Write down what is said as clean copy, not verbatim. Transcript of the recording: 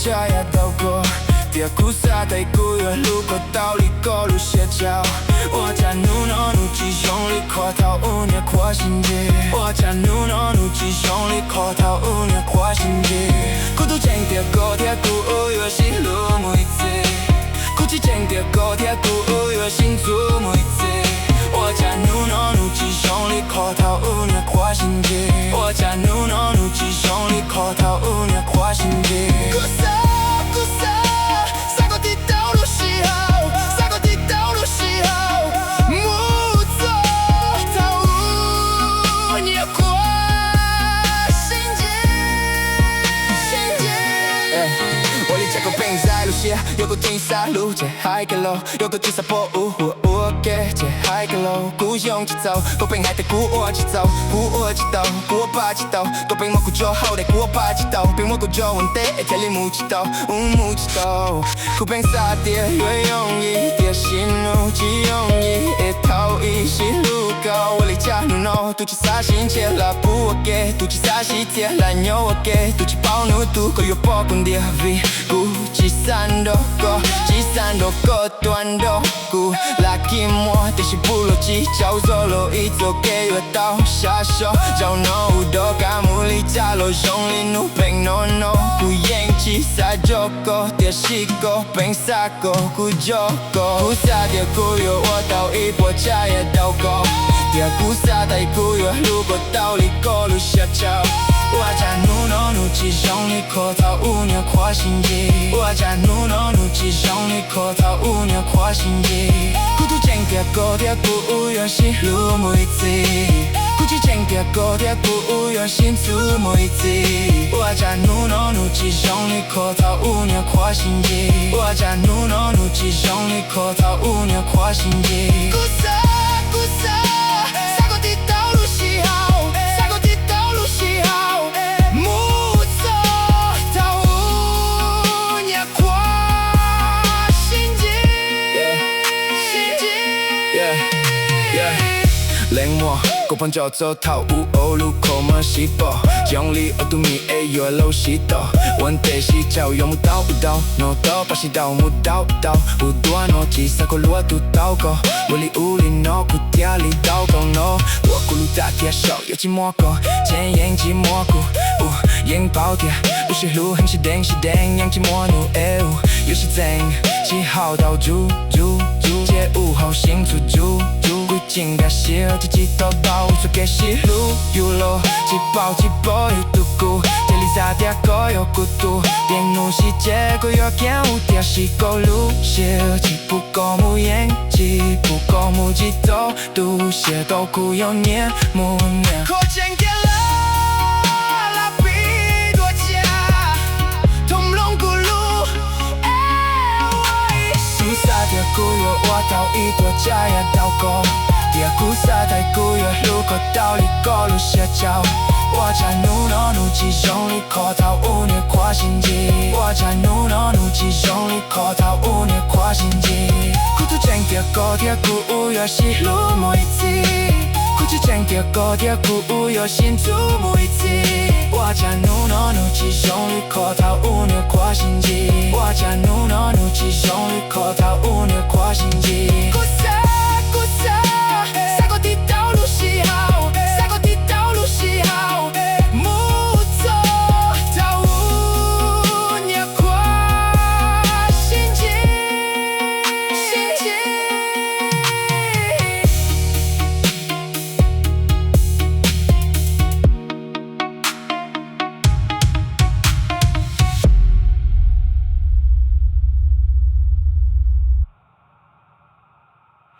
家也到过。第二股沙在古月路过道里过路斜角，我家努诺努吉兄弟跨头5年跨新界，我家努诺努吉兄弟跨头5年跨新界，古都前的高铁古月西路每次，古迹前的高铁古月新竹每次，我家努诺努吉兄弟跨头5年跨新界，我家努诺努吉兄弟跨头5年跨新界。有个金沙路，这海个路，有个金沙坡屋，我给这海个路，故乡一走，个边海的故我一走，故我一道，故我爸一道，个边我故就好的，故我爸一道，边我故就问题，天里木一道，木一道，个边沙地越容易，地心路只容易，一头一是路高，我离家路孬，都去啥新切啦，不我给，都去啥西铁啦，牛我给，都去包努都可有包工的味，故去山多。机山多个段多古，拉金莫的是部落机，叫做路一座给月到下手，叫 no 多干木里加罗兄弟努平 no no， 古烟气撒就够，的是够平撒够古就够，古撒的古月我到一波家也到够，的古撒的古月路过道里过路下桥。我家努诺努吉兄弟跨头5年跨新界，我家努诺努吉兄弟跨头5年跨新界，古都前的高铁古月西路每次，古迹前的高铁古月新竹每次，我家努诺努吉兄弟跨头5年跨新界，我家努诺努吉兄弟跨头5年跨新界。古撒古撒。冷漠，高朋叫做头有欧路口门西坡，将里奥杜米爱有路西多，问题是教育木刀不刀，no刀把西刀木刀刀，不多 no 几三个路都刀过，我里屋里 no 古家里刀过 no， 我咕噜大铁手有几蘑菇，前眼几蘑菇，眼包铁，不是路很是电是电，眼几蘑菇哎呜，有些真，几号刀住，街午后新出住。今个是自己都包，做给西路有路，一包有独孤，这里啥点个有孤独，边路是这个有见有点是个路，是只不过木眼，只不过木几多，都些都苦有年木年。可见点了。古月我到一朵家也到过，第二股沙在古月路过道里过路斜角，我家努诺努吉兄弟跨头5年跨新界，我家努诺努吉兄弟跨头5年跨新界，古都前的高铁古月西路每次，古迹前的高铁古月新竹每次，我家努诺努吉兄弟跨头5年跨新界，我家努诺努吉兄弟跨头5年跨新界。